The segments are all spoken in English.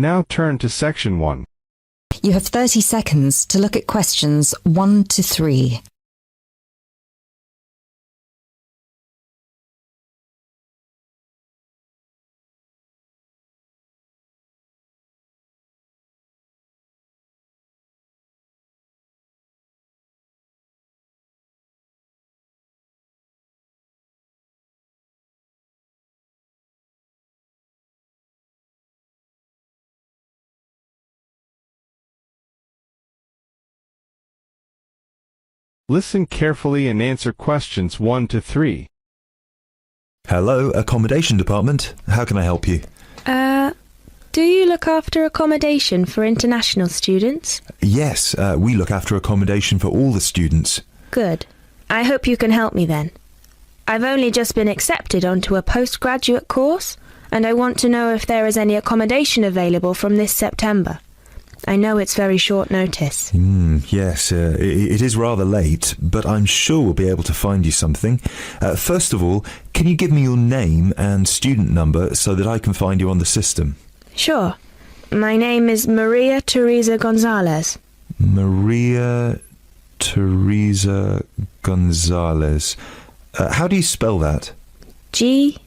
Now turn to Section 1. You have 30 seconds to look at questions 1 to 3. Listen carefully and answer questions 1 to 3. Hello, Accommodation Department. How can I help you? Do you look after accommodation for international students? Yes, we look after accommodation for all the students. Good. I hope you can help me then. I've only just been accepted onto a postgraduate course, and I want to know if there is any accommodation available from this September. I know it's very short notice. Yes, it is rather late, but I'm sure we'll be able to find you something. First of all, can you give me your name and student number so that I can find you on the system? Sure. My name is Maria Teresa Gonzalez. Maria Teresa Gonzalez. How do you spell that? Gonzalez.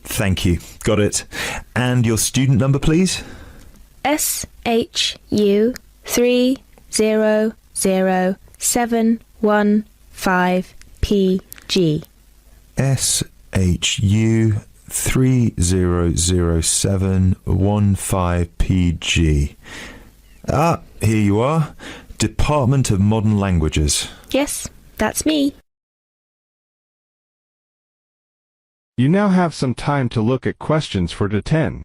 Thank you. Got it. And your student number, please? SHU 300715PG. SHU 300715PG. Ah, here you are. Department of Modern Languages. Yes, that's me. You now have some time to look at questions 4 to 10.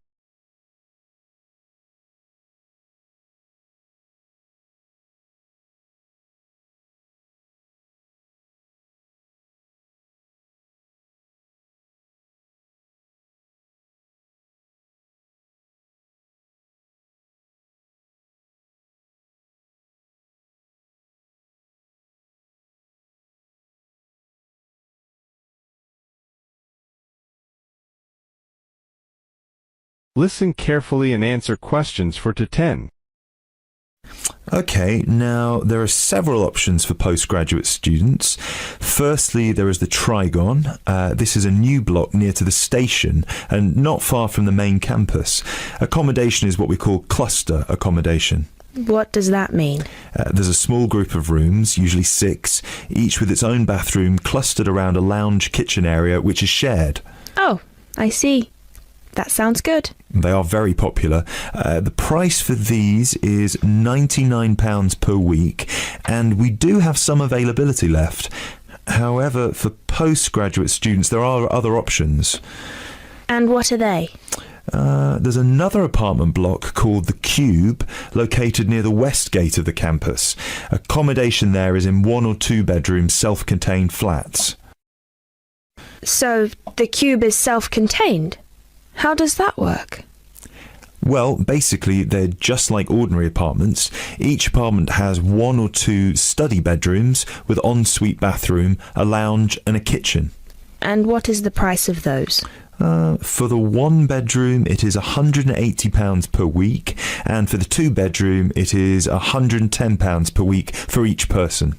Listen carefully and answer questions 4 to 10. Okay, now there are several options for postgraduate students. Firstly, there is the Trigon. This is a new block near to the station and not far from the main campus. Accommodation is what we call cluster accommodation. What does that mean? There's a small group of rooms, usually 6, each with its own bathroom clustered around a lounge kitchen area which is shared. Oh, I see. That sounds good. They are very popular. The price for these is £99 per week, and we do have some availability left. However, for postgraduate students, there are other options. And what are they? There's another apartment block called The Cube, located near the west gate of the campus. Accommodation there is in 1 or 2 bedroom self-contained flats. So, the cube is self-contained? How does that work? Well, basically, they're just like ordinary apartments. Each apartment has 1 or 2 study bedrooms with ensuite bathroom, a lounge and a kitchen. And what is the price of those? For the 1 bedroom, it is £180 per week, and for the 2 bedroom, it is £110 per week for each person.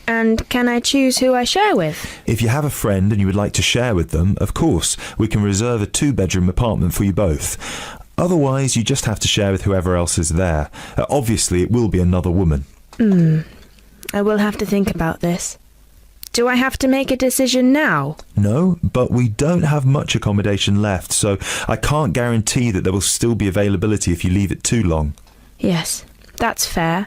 And can I choose who I share with? If you have a friend and you would like to share with them, of course, we can reserve a 2-bedroom apartment for you both. Otherwise, you just have to share with whoever else is there. Obviously, it will be another woman. I will have to think about this. Do I have to make a decision now? No, but we don't have much accommodation left, so I can't guarantee that there will still be availability if you leave it too long. Yes, that's fair.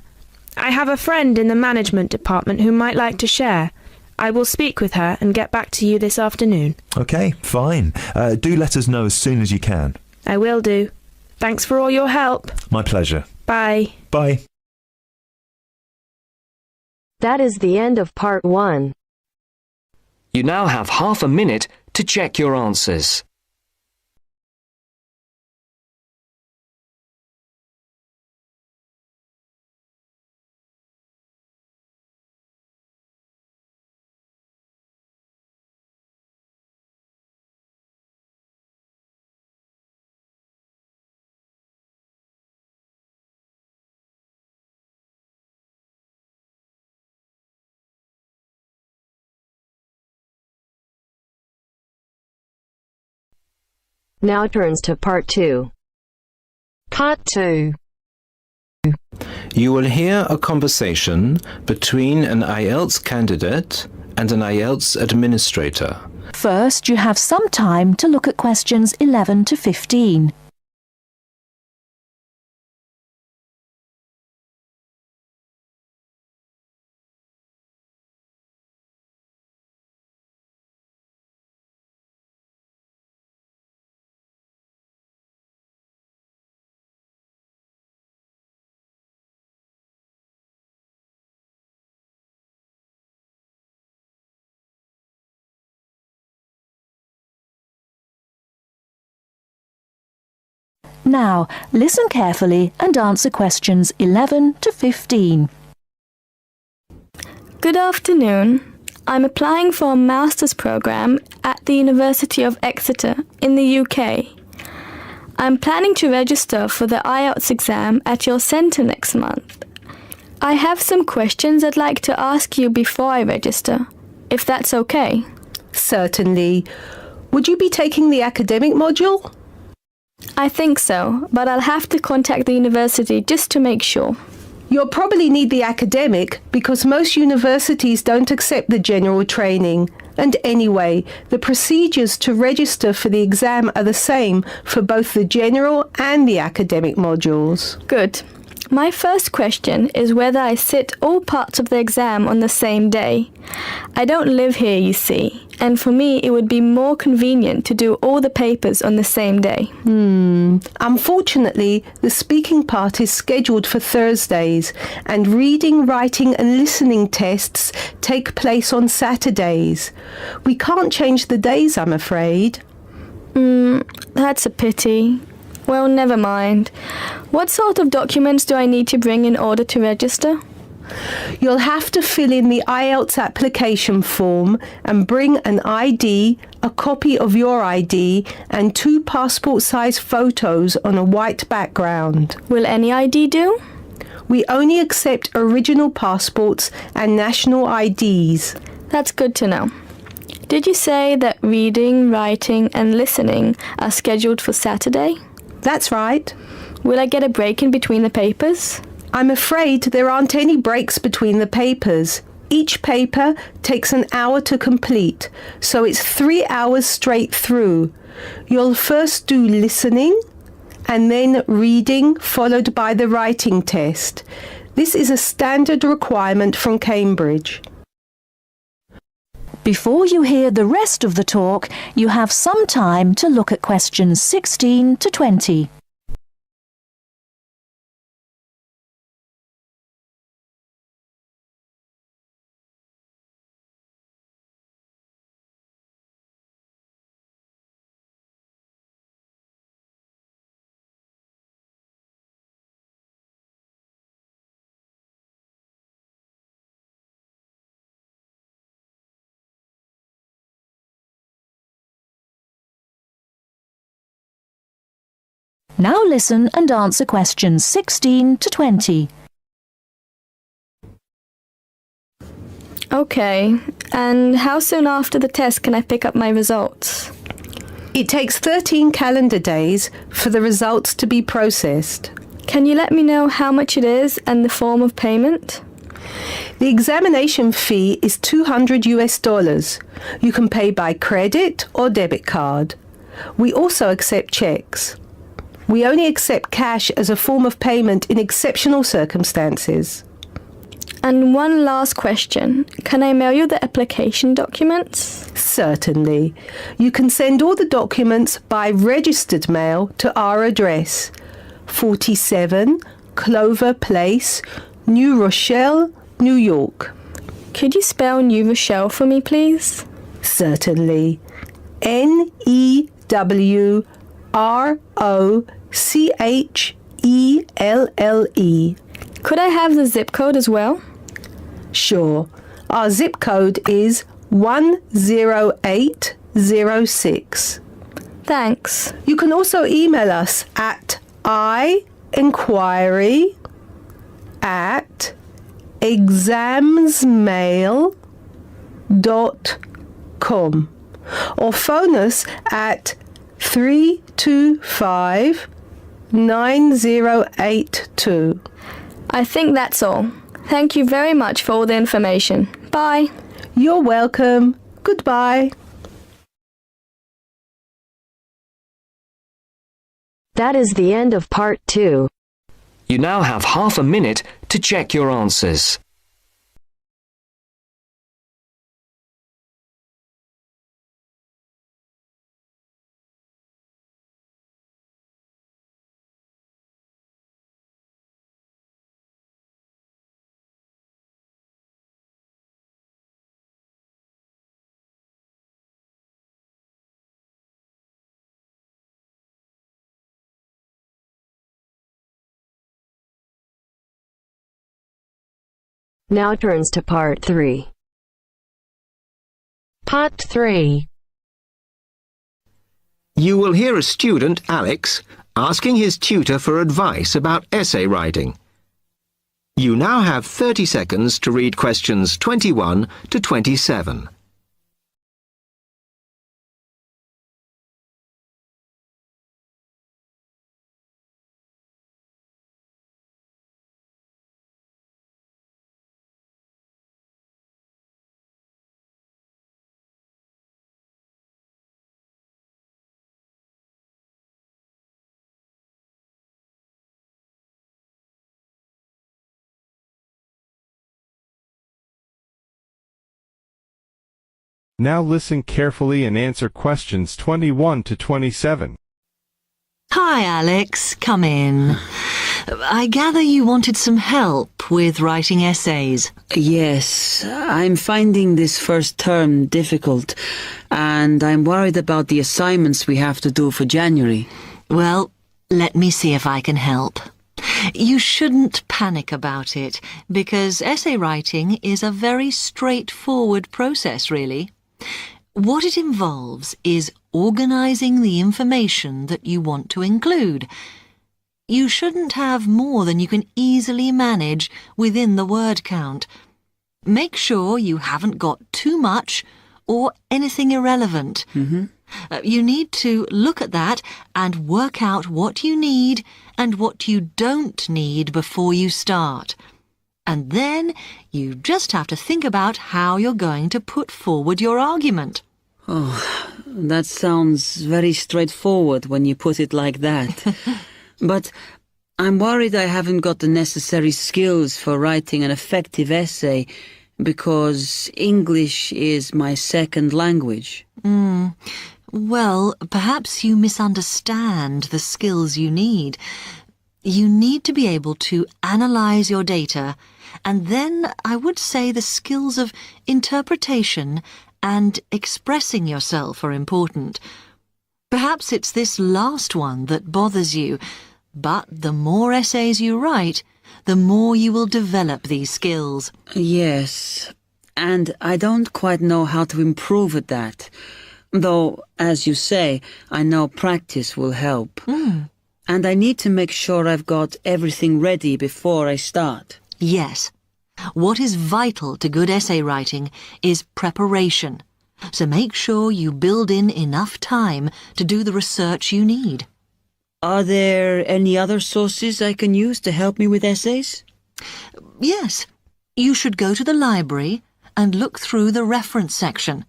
I have a friend in the management department who might like to share. I will speak with her and get back to you this afternoon. Okay, fine. Do let us know as soon as you can. I will do. Thanks for all your help. My pleasure. Bye. Bye. That is the end of part 1. You now have half a minute to check your answers. Now turns to Part 2. Part 2. You will hear a conversation between an IELTS candidate and an IELTS administrator. First, you have some time to look at questions 11 to 15. Now, listen carefully and answer questions 11 to 15. Good afternoon. I'm applying for a master's program at the University of Exeter in the UK. I'm planning to register for the IELTS exam at your centre next month. I have some questions I'd like to ask you before I register, if that's okay. Certainly. Would you be taking the academic module? I think so, but I'll have to contact the university just to make sure. You'll probably need the academic because most universities don't accept the general training. And anyway, the procedures to register for the exam are the same for both the general and the academic modules. Good. My first question is whether I sit all parts of the exam on the same day. I don't live here, you see, and for me it would be more convenient to do all the papers on the same day. Unfortunately, the speaking part is scheduled for Thursdays, and reading, writing and listening tests take place on Saturdays. We can't change the days, I'm afraid. That's a pity. Well, never mind. What sort of documents do I need to bring in order to register? You'll have to fill in the IELTS application form and bring an ID, a copy of your ID, and 2 passport-size photos on a white background. Will any ID do? We only accept original passports and national IDs. That's good to know. Did you say that reading, writing and listening are scheduled for Saturday? That's right. Will I get a break in between the papers? I'm afraid there aren't any breaks between the papers. Each paper takes an hour to complete, so it's 3 hours straight through. You'll first do listening and then reading, followed by the writing test. This is a standard requirement from Cambridge. Before you hear the rest of the talk, you have some time to look at questions 16 to 20. Now listen and answer questions 16 to 20. Okay, and how soon after the test can I pick up my results? It takes 13 calendar days for the results to be processed. Can you let me know how much it is and the form of payment? The examination fee is $200. You can pay by credit or debit card. We also accept checks. We only accept cash as a form of payment in exceptional circumstances. And one last question. Can I mail you the application documents? Certainly. You can send all the documents by registered mail to our address, 47 Clover Place, New Rochelle, New York. Could you spell New Rochelle for me, please? Certainly. Newrochle. Could I have the zip code as well? Sure. Our zip code is 10806. Thanks. You can also email us at inquiry@examsmail.com or phone us at 325 9082. I think that's all. Thank you very much for all the information. Bye. You're welcome. Goodbye. That is the end of part 2. You now have half a minute to check your answers. Now turns to part 3. Part 3. You will hear a student, Alex, asking his tutor for advice about essay writing. You now have 30 seconds to read questions 21 to 27. Now listen carefully and answer questions 21 to 27. Hi, Alex. Come in. I gather you wanted some help with writing essays. Yes, I'm finding this first term difficult, and I'm worried about the assignments we have to do for January. Well, let me see if I can help. You shouldn't panic about it, because essay writing is a very straightforward process, really. What it involves is organising the information that you want to include. You shouldn't have more than you can easily manage within the word count. Make sure you haven't got too much or anything irrelevant. You need to look at that and work out what you need and what you don't need before you start. And then you just have to think about how you're going to put forward your argument. Oh, that sounds very straightforward when you put it like that. But I'm worried I haven't got the necessary skills for writing an effective essay because English is my second language. Well, perhaps you misunderstand the skills you need. You need to be able to analyse your data, and then I would say the skills of interpretation and expressing yourself are important. Perhaps it's this last one that bothers you, but the more essays you write, the more you will develop these skills. Yes, and I don't quite know how to improve at that. Though, as you say, I know practice will help. And I need to make sure I've got everything ready before I start. Yes. What is vital to good essay writing is preparation. So make sure you build in enough time to do the research you need. Are there any other sources I can use to help me with essays? Yes. You should go to the library and look through the reference section,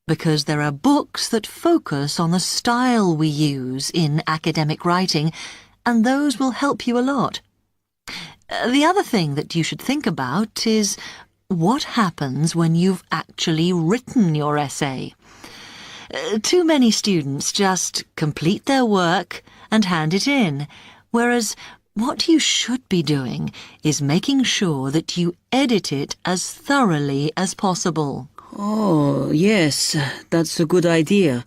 because there are books that focus on the style we use in academic writing, and those will help you a lot. The other thing that you should think about is what happens when you've actually written your essay. Too many students just complete their work and hand it in, whereas what you should be doing is making sure that you edit it as thoroughly as possible. Oh, yes, that's a good idea.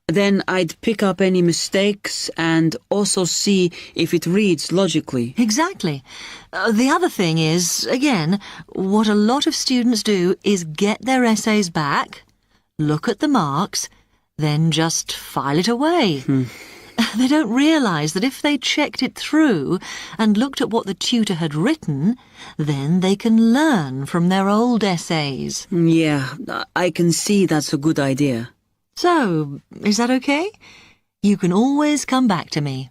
Then I'd pick up any mistakes and also see if it reads logically. Exactly. The other thing is, again, what a lot of students do is get their essays back, look at the marks, then just file it away. They don't realise that if they checked it through and looked at what the tutor had written, then they can learn from their old essays. Yeah, I can see that's a good idea. So, is that okay? You can always come back to me.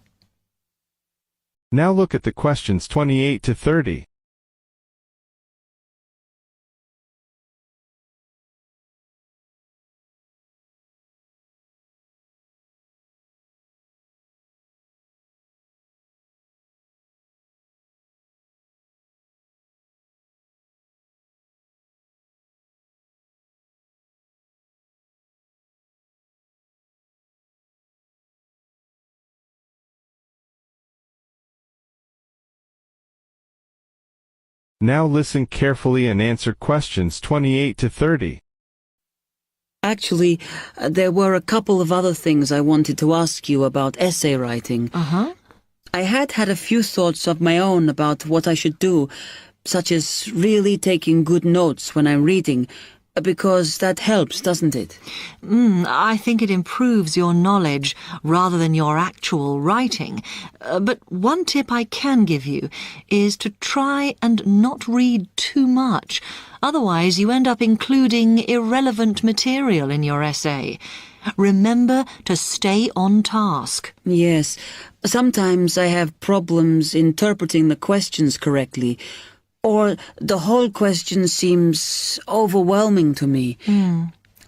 Now look at the questions 28 to 30. Now listen carefully and answer questions 28 to 30. Actually, there were a couple of other things I wanted to ask you about essay writing. I had a few thoughts of my own about what I should do, such as really taking good notes when I'm reading, because that helps, doesn't it? I think it improves your knowledge rather than your actual writing. But one tip I can give you is to try and not read too much. Otherwise, you end up including irrelevant material in your essay. Remember to stay on task. Yes. Sometimes I have problems interpreting the questions correctly, or the whole question seems overwhelming to me.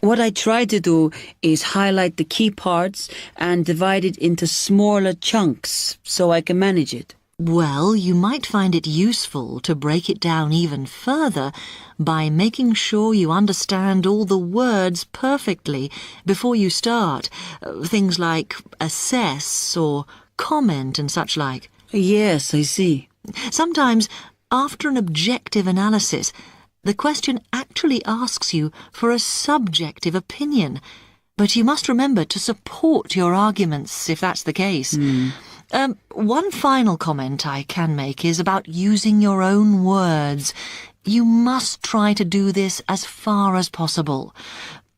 What I try to do is highlight the key parts and divide it into smaller chunks so I can manage it. Well, you might find it useful to break it down even further by making sure you understand all the words perfectly before you start. Things like assess or comment and such like. Yes, I see. Sometimes, after an objective analysis, the question actually asks you for a subjective opinion. But you must remember to support your arguments if that's the case. One final comment I can make is about using your own words. You must try to do this as far as possible.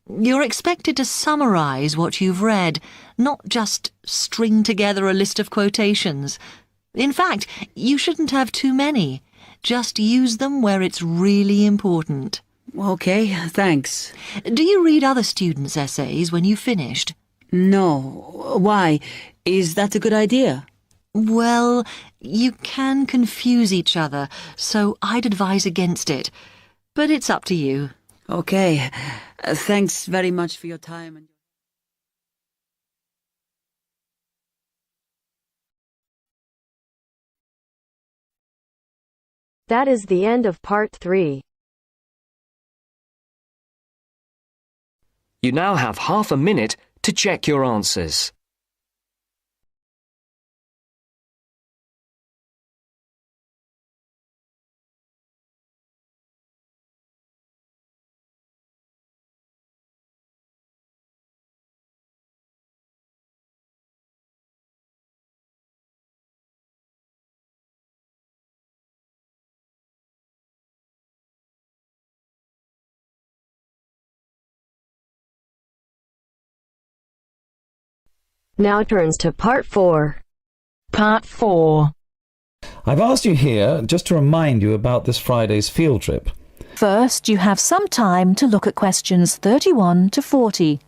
You're expected to summarize what you've read, not just string together a list of quotations. In fact, you shouldn't have too many. Just use them where it's really important. Okay, thanks. Do you read other students' essays when you've finished? No. Why? Is that a good idea? Well, you can confuse each other, so I'd advise against it. But it's up to you. Okay. Thanks very much for your time. That is the end of part 3. You now have half a minute to check your answers. Now turns to part 4. Part 4. I've asked you here just to remind you about this Friday's field trip. First, you have some time to look at questions 31 to 40.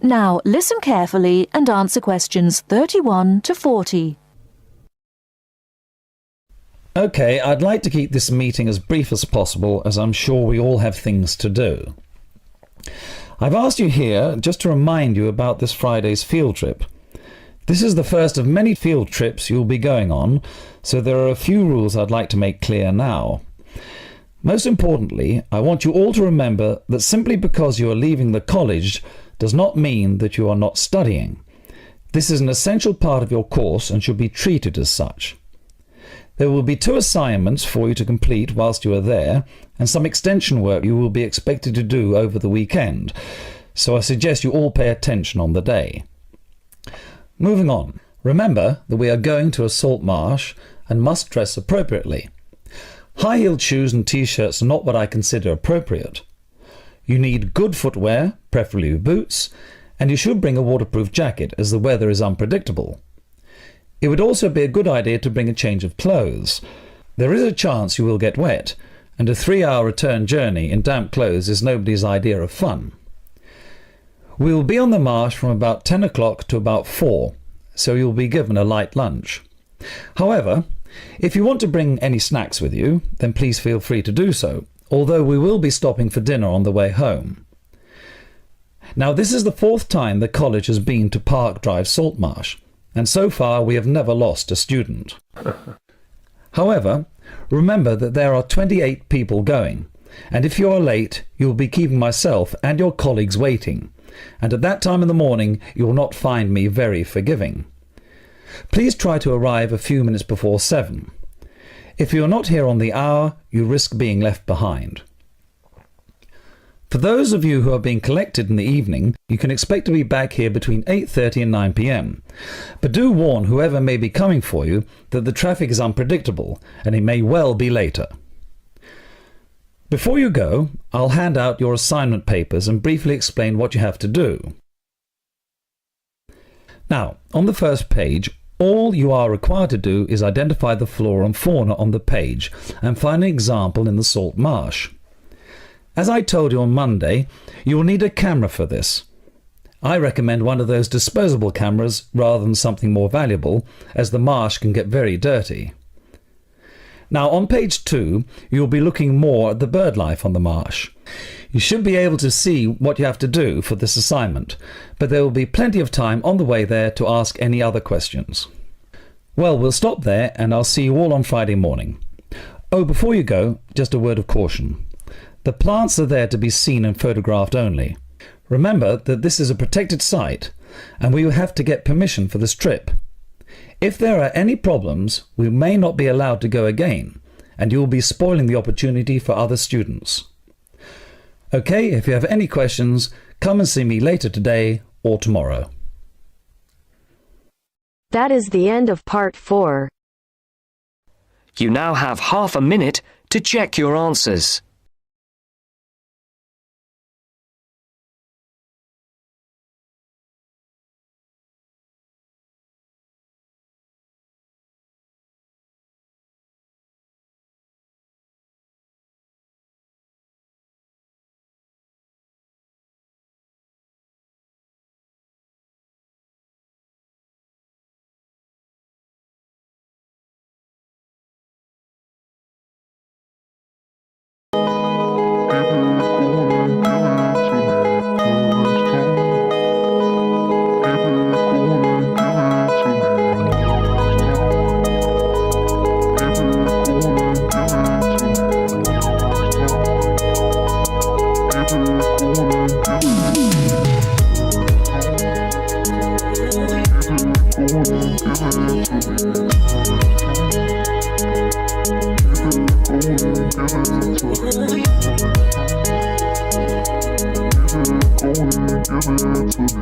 Now listen carefully and answer questions 31 to 40. OK, I'd like to keep this meeting as brief as possible, as I'm sure we all have things to do. I've asked you here just to remind you about this Friday's field trip. This is the first of many field trips you'll be going on, so there are a few rules I'd like to make clear now. Most importantly, I want you all to remember that simply because you are leaving the college does not mean that you are not studying. This is an essential part of your course and should be treated as such. There will be 2 assignments for you to complete whilst you are there, and some extension work you will be expected to do over the weekend, so I suggest you all pay attention on the day. Moving on. Remember that we are going to a salt marsh and must dress appropriately. High-heeled shoes and t-shirts are not what I consider appropriate. You need good footwear, preferably boots, and you should bring a waterproof jacket as the weather is unpredictable. It would also be a good idea to bring a change of clothes. There is a chance you will get wet, and a 3-hour return journey in damp clothes is nobody's idea of fun. We will be on the marsh from about 10 o'clock to about 4, so you'll be given a light lunch. However, if you want to bring any snacks with you, then please feel free to do so, although we will be stopping for dinner on the way home. Now, this is the 4th time the college has been to Park Drive Saltmarsh, and so far we have never lost a student. However, remember that there are 28 people going, and if you are late, you will be keeping myself and your colleagues waiting, and at that time in the morning you will not find me very forgiving. Please try to arrive a few minutes before 7. If you are not here on the hour, you risk being left behind. For those of you who are being collected in the evening, you can expect to be back here between 8:30 and 9 p.m. But do warn whoever may be coming for you that the traffic is unpredictable and it may well be later. Before you go, I'll hand out your assignment papers and briefly explain what you have to do. Now, on the first page, all you are required to do is identify the flora and fauna on the page and find an example in the salt marsh. As I told you on Monday, you will need a camera for this. I recommend one of those disposable cameras rather than something more valuable, as the marsh can get very dirty. Now, on page 2, you'll be looking more at the bird life on the marsh. You should be able to see what you have to do for this assignment, but there will be plenty of time on the way there to ask any other questions. Well, we'll stop there, and I'll see you all on Friday morning. Oh, before you go, just a word of caution. The plants are there to be seen and photographed only. Remember that this is a protected site, and we will have to get permission for this trip. If there are any problems, we may not be allowed to go again, and you will be spoiling the opportunity for other students. Okay, if you have any questions, come and see me later today or tomorrow. That is the end of part 4. You now have half a minute to check your answers. Give it to me.